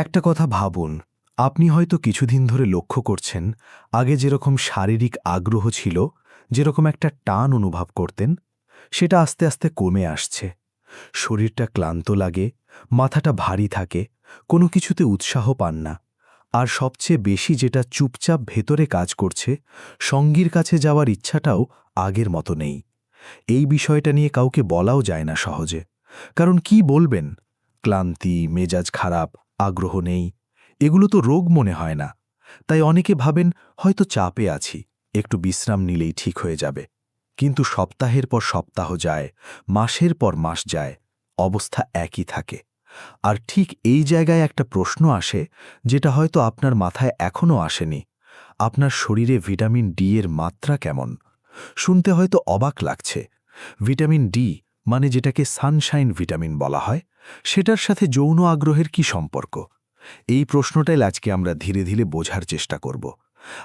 একটা কথা ভাবুন, আপনি হয়তো কিছুদিন ধরে লক্ষ্য করছেন, আগে যেরকম শারীরিক আগ্রহ ছিল, যেরকম একটা টান অনুভব করতেন, সেটা আস্তে আস্তে কমে আসছে। শরীরটা ক্লান্ত লাগে, মাথাটা ভারী থাকে, কোনো কিছুতে উৎসাহ পান না। আর সবচেয়ে বেশি যেটা চুপচাপ ভেতরে কাজ করছে, সঙ্গীর কাছে যাওয়ার ইচ্ছাটাও আগের মতো নেই। এই বিষয়টা নিয়ে কাউকে বলাও যায় না সহজে। কারণ কি বলবেন? ক্লান্তি, মেজাজ খারাপ, আগ্রহ নেই, এগুলো তো রোগ মনে হয় না। তাই অনেকে ভাবেন হয়তো চাপে আছি, একটু বিশ্রাম নিলেই ঠিক হয়ে যাবে। কিন্তু সপ্তাহের পর সপ্তাহ যায়, মাসের পর মাস যায়, অবস্থা একই থাকে। আর ঠিক এই জায়গায় একটা প্রশ্ন আসে, যেটা হয়তো আপনার মাথায় এখনও আসেনি। আপনার শরীরে ভিটামিন ডি এর মাত্রা কেমন? শুনতে হয়তো অবাক লাগছে। ভিটামিন ডি, মানে যেটাকে সানশাইন ভিটামিন বলা হয়, সেটার সাথে যৌন আগ্রহের কি সম্পর্ক? এই প্রশ্নটাই আজকে আমরা ধীরে ধীরে বোঝার চেষ্টা করব।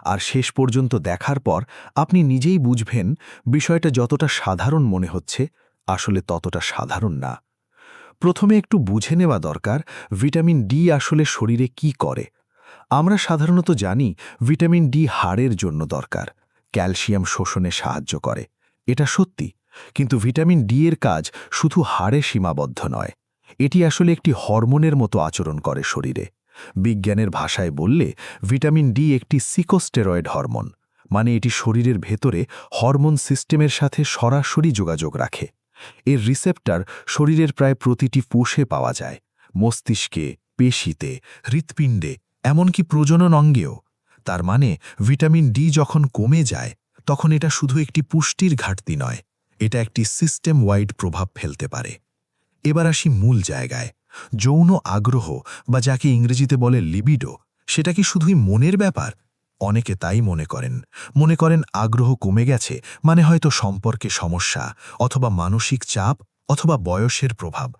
আর শেষ পর্যন্ত দেখার পর আপনি নিজেই বুঝবেন, বিষয়টা যতটা সাধারণ মনে হচ্ছে, আসলে ততটা সাধারণ না। প্রথমে একটু বুঝে নেওয়া দরকার, ভিটামিন ডি আসলে শরীরে কি করে। আমরা সাধারণত জানি ভিটামিন ডি হাড়ের জন্য দরকার, ক্যালসিয়াম শোষণে সাহায্য করে। এটা সত্যি। কিন্তু ভিটামিন ডি এর কাজ শুধু হাড়ে সীমাবদ্ধ নয়। এটি আসলে একটি হরমোনের মতো আচরণ করে শরীরে। বিজ্ঞানের ভাষায় বললে, ভিটামিন ডি একটি সিকোস্টেরয়েড হরমোন, মানে এটি শরীরের ভেতরে হরমোন সিস্টেমের সাথে সরাসরি যোগাযোগ রাখে। এর রিসেপ্টর শরীরের প্রায় প্রতিটি কোষে পাওয়া যায়, মস্তিষ্কে, পেশিতে, হৃৎপিণ্ডে, এমনকি প্রজনন অঙ্গেও। তার মানে ভিটামিন ডি যখন কমে যায়, তখন এটা শুধু একটি পুষ্টির ঘাটতি নয়, এটা একটি সিস্টেম ওয়াইড প্রভাব ফেলতে পারে। এবার আসি মূল জায়গায়। যৌন আগ্রহ, বা যাকে ইংরেজিতে বলে লিবিডো, সেটা কি শুধুই মনের ব্যাপার? অনেকে তাই মনে করেন আগ্রহ কমে গেছে মানে হয়তো সম্পর্কে সমস্যা, অথবা মানসিক চাপ, অথবা বয়সের প্রভাব।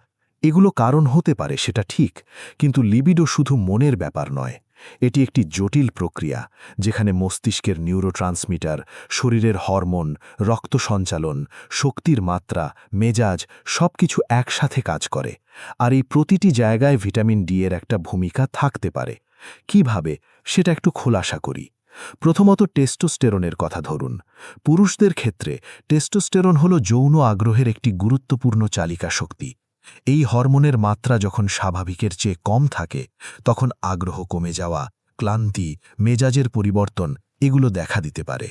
এগুলো কারণ হতে পারে, সেটা ঠিক। কিন্তু লিবিডো শুধু মনের ব্যাপার নয়। এটি একটি জটিল প্রক্রিয়া, যেখানে মস্তিষ্কের নিউরোট্রান্সমিটার, শরীরের হরমোন, রক্ত সঞ্চালন, শক্তির মাত্রা, মেজাজ সবকিছু একসাথে কাজ করে। আর এই প্রতিটি জায়গায় ভিটামিন ডি এর একটা ভূমিকা থাকতে পারে। কিভাবে, সেটা একটু খোলাসা করি। প্রথমত টেস্টোস্টেরনের কথা ধরুন। পুরুষদের ক্ষেত্রে টেস্টোস্টেরন হল যৌন আগ্রহের একটি গুরুত্বপূর্ণ চালিকা শক্তি। এই হরমোনের মাত্রা যখন স্বাভাবিকের চেয়ে কম থাকে, তখন আগ্রহ কমে যাওয়া, ক্লান্তি, মেজাজের পরিবর্তন, এগুলো দেখা দিতে পারে।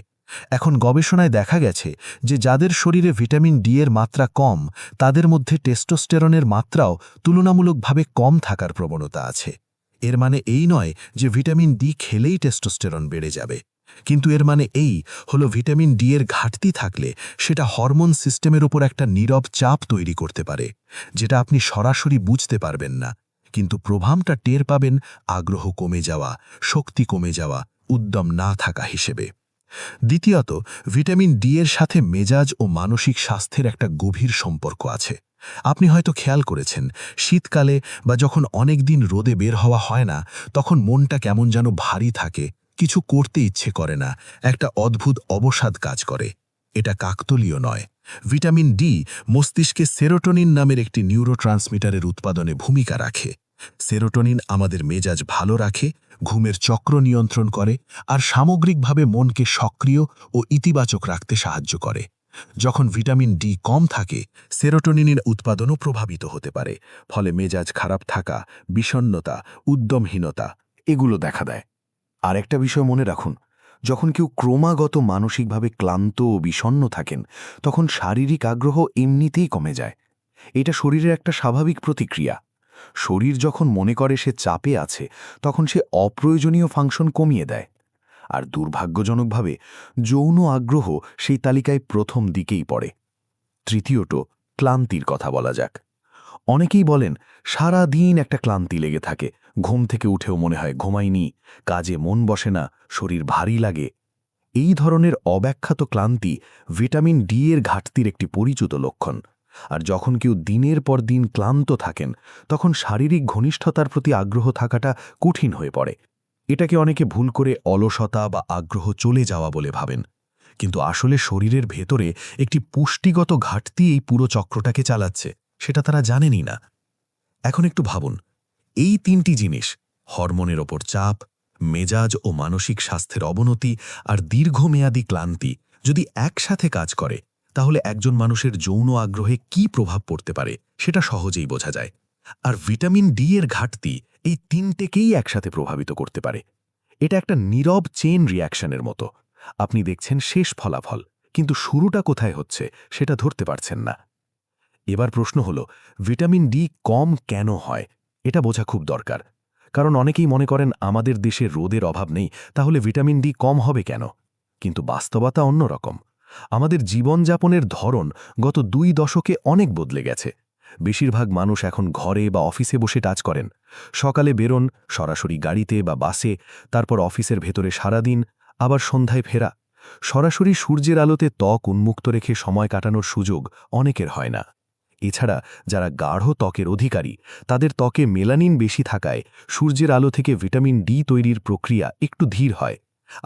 এখন গবেষণায় দেখা গেছে যে যাদের শরীরে ভিটামিন ডি এর মাত্রা কম, তাদের মধ্যে টেস্টোস্টেরনের মাত্রাও তুলনামূলকভাবে কম থাকার প্রবণতা আছে। এর মানে এই নয় যে ভিটামিন ডি খেলেই টেস্টোস্টেরন বেড়ে যাবে। কিন্তু এর মানে এই হলো, ভিটামিন ডি এর ঘাটতি থাকলে সেটা হরমোন সিস্টেমের উপর একটা নীরব চাপ তৈরি করতে পারে, যেটা আপনি সরাসরি বুঝতে পারবেন না, কিন্তু প্রভাবটা টের পাবেন আগ্রহ কমে যাওয়া, শক্তি কমে যাওয়া, উদ্যম না থাকা হিসেবে। দ্বিতীয়ত, ভিটামিন ডি এর সাথে মেজাজ ও মানসিক স্বাস্থ্যের একটা গভীর সম্পর্ক আছে। আপনি হয়তো খেয়াল করেছেন, শীতকালে বা যখন অনেক দিন রোদে বের হওয়া হয় না, তখন মনটা কেমন যেন ভারী থাকে, কিছু করতে ইচ্ছে করে না, একটা অদ্ভুত অবসাদ কাজ করে। এটা কাকতলীয় নয়। ভিটামিন ডি মস্তিষ্কে সেরোটোনিন নামের একটি নিউরোট্রান্সমিটারের উৎপাদনে ভূমিকা রাখে। সেরোটোনিন আমাদের মেজাজ ভালো রাখে, ঘুমের চক্র নিয়ন্ত্রণ করে, আর সামগ্রিকভাবে মনকে সক্রিয় ও ইতিবাচক রাখতে সাহায্য করে। যখন ভিটামিন ডি কম থাকে, সেরোটোনিনের উৎপাদনও প্রভাবিত হতে পারে, ফলে মেজাজ খারাপ থাকা, বিষণ্ণতা, উদ্যমহীনতা, এগুলো দেখা দেয়। আর একটা বিষয় মনে রাখুন, যখন কেউ ক্রমাগত মানসিকভাবে ক্লান্ত ও বিষণ্ণ থাকেন, তখন শারীরিক আগ্রহ এমনিতেই কমে যায়। এটা শরীরের একটা স্বাভাবিক প্রতিক্রিয়া। শরীর যখন মনে করে সে চাপে আছে, তখন সে অপ্রয়োজনীয় ফাংশন কমিয়ে দেয়। আর দুর্ভাগ্যজনকভাবে যৌন আগ্রহ সেই তালিকায় প্রথম দিকেই পড়ে। তৃতীয়ত, ক্লান্তির কথা বলা যাক। অনেকেই বলেন, সারা দিন একটা ক্লান্তি লেগে থাকে, ঘুম থেকে উঠেও মনে হয় ঘুমাইনি, কাজে মন বসে না, শরীর ভারী লাগে। এই ধরনের অব্যাখ্যাত ক্লান্তি ভিটামিন ডি এর ঘাটতির একটি পরিচিত লক্ষণ। আর যখন কেউ দিনের পর দিন ক্লান্ত থাকেন, তখন শারীরিক ঘনিষ্ঠতার প্রতি আগ্রহ থাকাটা কঠিন হয়ে পড়ে। এটাকে অনেকে ভুল করে অলসতা বা আগ্রহ চলে যাওয়া বলে ভাবেন। কিন্তু আসলে শরীরের ভেতরে একটি পুষ্টিগত ঘাটতি এই পুরো চক্রটাকে চালাচ্ছে, সেটা তারা জানেনই না। এখন একটু ভাবুন, এই তিনটি জিনিস, হরমোনের ওপর চাপ, মেজাজ ও মানসিক স্বাস্থ্যের অবনতি আর দীর্ঘমেয়াদী ক্লান্তি যদি একসাথে কাজ করে, তাহলে একজন মানুষের যৌন আগ্রহে কী প্রভাব পড়তে পারে সেটা সহজেই বোঝা যায়। আর ভিটামিন ডি এর ঘাটতি এই তিনটেকেই একসাথে প্রভাবিত করতে পারে। এটা একটা নীরব চেইন রিঅ্যাকশনের মতো। আপনি দেখছেন শেষ ফলাফল, কিন্তু শুরুটা কোথায় হচ্ছে সেটা ধরতে পারছেন না। এবার প্রশ্ন হলো, ভিটামিন ডি কম কেন হয়? এটা বোঝা খুব দরকার। কারণ অনেকেই মনে করেন আমাদের দেশে রোদের অভাব নেই, তাহলে ভিটামিন ডি কম হবে কেন? কিন্তু বাস্তবতা অন্যরকম। আমাদের জীবনযাপনের ধরন গত 2 দশকে অনেক বদলে গেছে। বেশিরভাগ মানুষ এখন ঘরে বা অফিসে বসে কাজ করেন। সকালে বেরোন সরাসরি গাড়িতে বা বাসে, তারপর অফিসের ভেতরে সারাদিন, আবার সন্ধ্যায় ফেরা। সরাসরি সূর্যের আলোতে ত্বক উন্মুক্ত রেখে সময় কাটানোর সুযোগ অনেকের হয় না। এছাড়া যারা গাঢ় ত্বকের অধিকারী, তাদের ত্বকে মেলানিন বেশি থাকায় সূর্যের আলো থেকে ভিটামিন ডি তৈরির প্রক্রিয়া একটু ধীর হয়।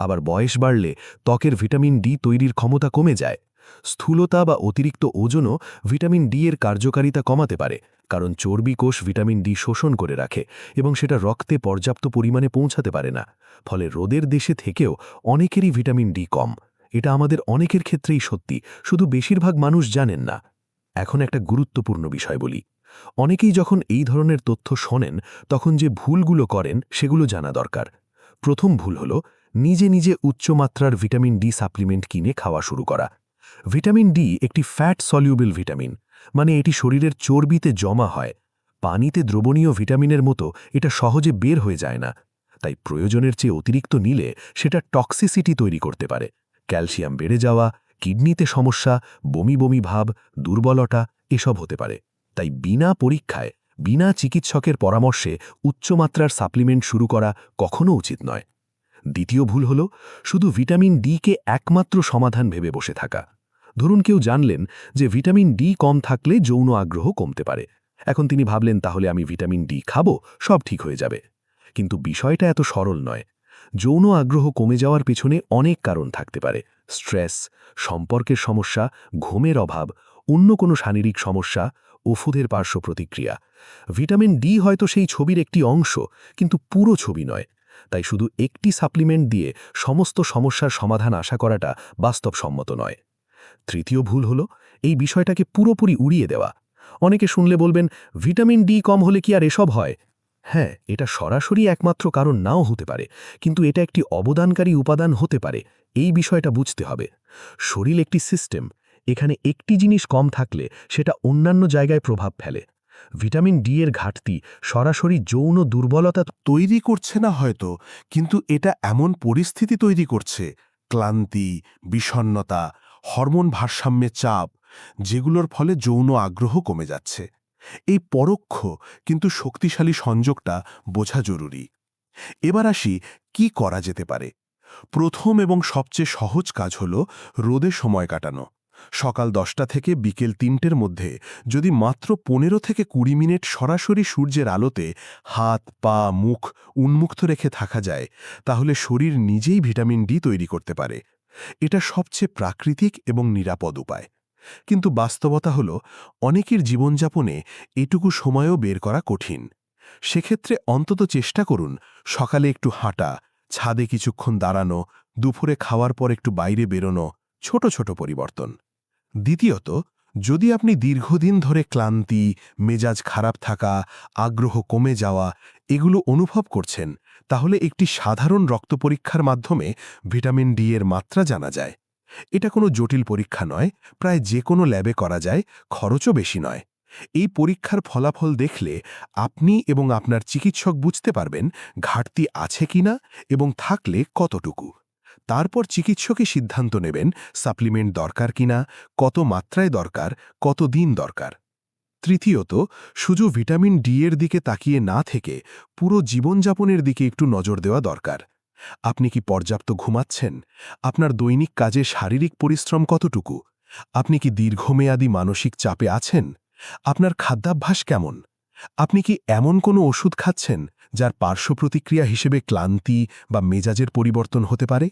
আবার বয়স বাড়লে ত্বকের ভিটামিন ডি তৈরির ক্ষমতা কমে যায়। স্থূলতা বা অতিরিক্ত ওজনও ভিটামিন ডি এর কার্যকারিতা কমাতে পারে, কারণ চর্বি কোষ ভিটামিন ডি শোষণ করে রাখে এবং সেটা রক্তে পর্যাপ্ত পরিমাণে পৌঁছাতে পারে না। ফলে রোদের দেশে থেকেও অনেকেরই ভিটামিন ডি কম। এটা আমাদের অনেকের ক্ষেত্রেই সত্যি, শুধু বেশিরভাগ মানুষ জানেন না। এখন একটা গুরুত্বপূর্ণ বিষয় বলি। অনেকেই যখন এই ধরনের তথ্য শোনেন, তখন যে ভুলগুলো করেন সেগুলো জানা দরকার। প্রথম ভুল হলো নিজে নিজে উচ্চমাত্রার ভিটামিন ডি সাপ্লিমেন্ট কিনে খাওয়া শুরু করা। ভিটামিন ডি একটি ফ্যাট সলিউবল ভিটামিন, মানে এটি শরীরের চর্বিতে জমা হয়। পানিতে দ্রবণীয় ভিটামিনের মতো এটা সহজে বের হয়ে যায় না। তাই প্রয়োজনের চেয়ে অতিরিক্ত নিলে সেটা টক্সিসিটি তৈরি করতে পারে। ক্যালসিয়াম বেড়ে যাওয়া, কিডনিতে সমস্যা, বমি বমি ভাব, দুর্বলতা এসব হতে পারে। তাই বিনা পরীক্ষায়, বিনা চিকিৎসকের পরামর্শে উচ্চমাত্রার সাপ্লিমেন্ট শুরু করা কখনো উচিত নয়। দ্বিতীয় ভুল হল শুধু ভিটামিন ডি কে একমাত্র সমাধান ভেবে বসে থাকা। ধরুন কেউ জানলেন যে ভিটামিন ডি কম থাকলে যৌন আগ্রহ কমতে পারে। এখন তিনি ভাবলেন তাহলে আমি ভিটামিন ডি খাবো, সব ঠিক হয়ে যাবে। কিন্তু বিষয়টা এত সরল নয়। যৌন আগ্রহ কমে যাওয়ার পেছনে অনেক কারণ থাকতে পারে। স্ট্রেস, সম্পর্কের সমস্যা, ঘুমের অভাব, অন্য কোনো শারীরিক সমস্যা, ওষুধের পার্শ্ব প্রতিক্রিয়া। ভিটামিন ডি হয়তো সেই ছবির একটি অংশ, কিন্তু পুরো ছবি নয়। তাই শুধু একটি সাপ্লিমেন্ট দিয়ে সমস্ত সমস্যার সমাধান আশা করাটা বাস্তবসম্মত নয়। তৃতীয় ভুল হল এই বিষয়টাকে পুরোপুরি উড়িয়ে দেওয়া। অনেকে শুনলে বলবেন, ভিটামিন ডি কম হলে কি আর এসব হয়? হ্যাঁ, এটা সরাসরি একমাত্র কারণ নাও হতে পারে, কিন্তু এটা একটি অবদানকারী উপাদান হতে পারে। এই বিষয়টা বুঝতে হবে। শরীর একটি সিস্টেম। এখানে একটি জিনিস কম থাকলে সেটা অন্যান্য জায়গায় প্রভাব ফেলে। ভিটামিন ডি এর ঘাটতি সরাসরি যৌন দুর্বলতা তৈরি করছে না হয়তো, কিন্তু এটা এমন পরিস্থিতি তৈরি করছে, ক্লান্তি, বিষণ্ণতা, হরমোন ভারসাম্যে চাপ, যেগুলোর ফলে যৌন আগ্রহ কমে যাচ্ছে। এই পরোক্ষ কিন্তু শক্তিশালী সংযোগটা বোঝা জরুরি। এবার আসি কি করা যেতে পারে। প্রথম এবং সবচেয়ে সহজ কাজ হল রোদে সময় কাটানো। সকাল 10টা থেকে বিকেল 3টের মধ্যে যদি মাত্র 15 থেকে 20 মিনিট সরাসরি সূর্যের আলোতে হাত, পা, মুখ উন্মুক্ত রেখে থাকা যায়, তাহলে শরীর নিজেই ভিটামিন ডি তৈরি করতে পারে। এটা সবচেয়ে প্রাকৃতিক এবং নিরাপদ উপায়। কিন্তু বাস্তবতা হল অনেকের জীবনযাপনে এটুকু সময়ও বের করা কঠিন। সেক্ষেত্রে অন্তত চেষ্টা করুন সকালে একটু হাঁটা, ছাদে কিছুক্ষণ দাঁড়ানো, দুপুরে খাওয়ার পর একটু বাইরে বেরোনো, ছোট ছোট পরিবর্তন। দ্বিতীয়ত, যদি আপনি দীর্ঘদিন ধরে ক্লান্তি, মেজাজ খারাপ থাকা, আগ্রহ কমে যাওয়া এগুলো অনুভব করছেন, তাহলে একটি সাধারণ রক্ত পরীক্ষার মাধ্যমে ভিটামিন ডি এর মাত্রা জানা যায়। এটা কোনো জটিল পরীক্ষা নয়, প্রায় যে কোনো ল্যাবে করা যায়, খরচও বেশি নয়। এই পরীক্ষার ফলাফল দেখলে আপনি এবং আপনার চিকিৎসক বুঝতে পারবেন ঘাটতি আছে কিনা এবং থাকলে কতটুকু। তারপর চিকিৎসকই সিদ্ধান্ত নেবেন সাপ্লিমেন্ট দরকার কিনা, কত মাত্রায় দরকার, কত দিন দরকার। তৃতীয়ত, শুধু ভিটামিন ডি এর দিকে তাকিয়ে না থেকে পুরো জীবনযাপনের দিকে একটু নজর দেওয়া দরকার। আপনি কি পর্যাপ্ত ঘুমাচ্ছেন? আপনার দৈনিক কাজে শারীরিক পরিশ্রম কতটুকু? আপনি কি দীর্ঘমেয়াদী মানসিক চাপে আছেন? আপনার খাদ্যাভ্যাস কেমন? আপনি কি এমন কোনো ওষুধ খাচ্ছেন যার পার্শ্ব প্রতিক্রিয়া হিসেবে ক্লান্তি বা মেজাজের পরিবর্তন হতে পারে?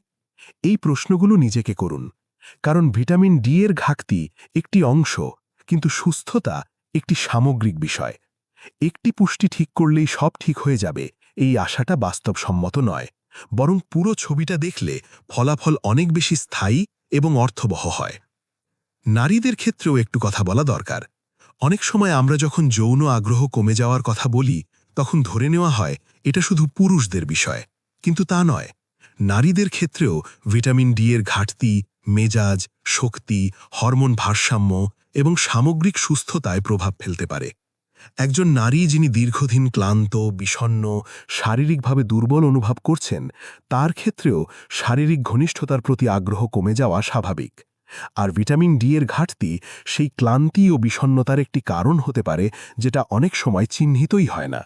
এই প্রশ্নগুলো নিজেকে করুন। কারণ ভিটামিন ডি এর ঘাটতি একটি অংশ, কিন্তু সুস্থতা একটি সামগ্রিক বিষয়। একটি পুষ্টি ঠিক করলেই সব ঠিক হয়ে যাবে এই আশাটা বাস্তবসম্মত নয়, বরং পুরো ছবিটা দেখলে ফলাফল অনেক বেশি স্থায়ী এবং অর্থবহ হয়। নারীদের ক্ষেত্রেও একটু কথা বলা দরকার। অনেক সময় আমরা যখন যৌন আগ্রহ কমে যাওয়ার কথা বলি, তখন ধরে নেওয়া হয় এটা শুধু পুরুষদের বিষয়, কিন্তু তা নয়। নারীদের ক্ষেত্রেও ভিটামিন ডি এর ঘাটতি মেজাজ, শক্তি, হরমোন ভারসাম্য এবং সামগ্রিক সুস্থতায় প্রভাব ফেলতে পারে। একজন নারী যিনি দীর্ঘদিন ক্লান্ত, বিষণ্ণ, শারীরিকভাবে দুর্বল অনুভব করছেন, তার ক্ষেত্রেও শারীরিক ঘনিষ্ঠতার প্রতি আগ্রহ কমে যাওয়া স্বাভাবিক। আর ভিটামিন ডি এর ঘাটতি সেই ক্লান্তি ও বিষণ্ণতার একটি কারণ হতে পারে, যেটা অনেক সময় চিহ্নিতই হয় না।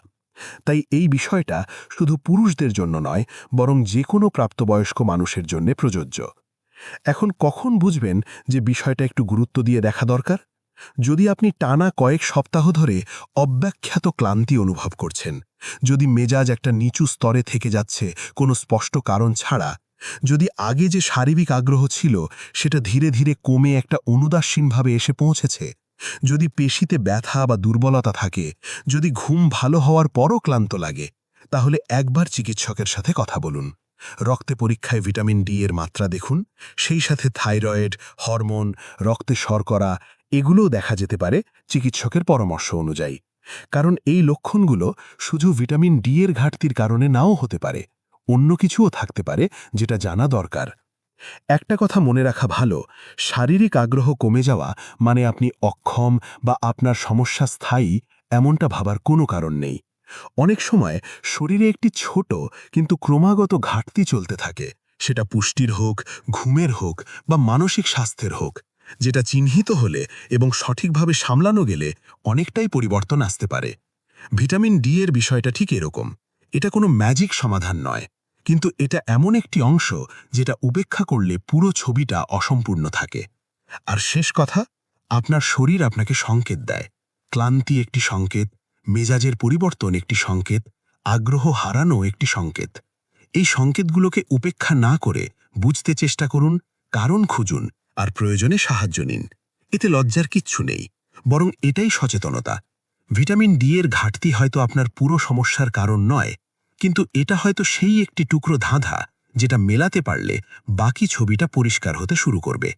তাই এই বিষয়টা শুধু পুরুষদের জন্য নয়, বরং যে কোনো প্রাপ্তবয়স্ক মানুষের জন্য প্রযোজ্য। এখন কখন বুঝবেন যে বিষয়টা একটু গুরুত্ব দিয়ে দেখা দরকার? যদি আপনি টানা কয়েক সপ্তাহ ধরে অব্যাখ্যাত ক্লান্তি অনুভব করছেন, যদি মেজাজ একটা নিচু স্তরে থেকে যাচ্ছে কোনো স্পষ্ট কারণ ছাড়া, যদি আগে যে শারীরিক আগ্রহ ছিল সেটা ধীরে ধীরে কমে একটা অনুদাসীনভাবে এসে পৌঁছেছে, যদি পেশিতে ব্যথা বা দুর্বলতা থাকে, যদি ঘুম ভালো হওয়ার পরও ক্লান্ত লাগে, তাহলে একবার চিকিৎসকের সাথে কথা বলুন। রক্তে পরীক্ষায় ভিটামিন ডি এর মাত্রা দেখুন, সেই সাথে থাইরয়েড, হরমোন, রক্তে শর্করা এগুলোও দেখা যেতে পারে চিকিৎসকের পরামর্শ অনুযায়ী। কারণ এই লক্ষণগুলো শুধু ভিটামিন ডি এর ঘাটতির কারণে নাও হতে পারে, অন্য কিছুও থাকতে পারে যেটা জানা দরকার। একটা কথা মনে রাখা ভালো, শারীরিক আগ্রহ কমে যাওয়া মানে আপনি অক্ষম বা আপনার সমস্যা স্থায়ী এমনটা ভাবার কোনো কারণ নেই। অনেক সময় শরীরে একটি ছোট কিন্তু ক্রমাগত ঘাটতি চলতে থাকে, সেটা পুষ্টির হোক, ঘুমের হোক বা মানসিক স্বাস্থ্যের হোক, যেটা চিহ্নিত হলে এবং সঠিকভাবে সামলানো গেলে অনেকটাই পরিবর্তন আসতে পারে। ভিটামিন ডি এর বিষয়টা ঠিক এরকম। এটা কোনো ম্যাজিক সমাধান নয়, কিন্তু এটা এমন একটি অংশ যেটা উপেক্ষা করলে পুরো ছবিটা অসম্পূর্ণ থাকে। আর শেষ কথা, আপনার শরীর আপনাকে সংকেত দেয়। ক্লান্তি একটি সংকেত, মেজাজের পরিবর্তন একটি সংকেত, আগ্রহ হারানো একটি সংকেত। এই সংকেতগুলোকে উপেক্ষা না করে বুঝতে চেষ্টা করুন, কারণ খুঁজুন আর প্রয়োজনে সাহায্য নিন। এতে লজ্জার কিচ্ছু নেই, বরং এটাই সচেতনতা। ভিটামিন ডি এর ঘাটতি হয়তো আপনার পুরো সমস্যার কারণ নয়, কিন্তু এটা হয়তো সেই একটি টুকরো ধাঁধা যেটা মেলাতে পারলে বাকি ছবিটা পরিষ্কার হতে শুরু করবে।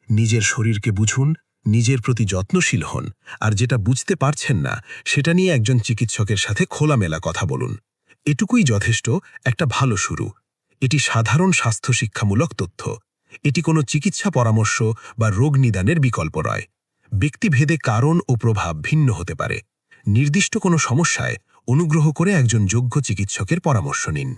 নিজের শরীরকে বুঝুন, নিজের প্রতি যত্নশীল হন, আর যেটা বুঝতে পারছেন না সেটা নিয়ে একজন চিকিৎসকের সাথে খোলামেলা কথা বলুন। এটুকুই যথেষ্ট একটা ভালো শুরু। এটি সাধারণ স্বাস্থ্য শিক্ষামূলক তথ্য। এটি কোনো চিকিৎসা পরামর্শ বা রোগ নিদানের বিকল্প নয়। ব্যক্তিভেদে কারণ ও প্রভাব ভিন্ন হতে পারে। নির্দিষ্ট কোনো সমস্যায় অনুগ্রহ করে একজন যোগ্য চিকিৎসকের পরামর্শ নিন।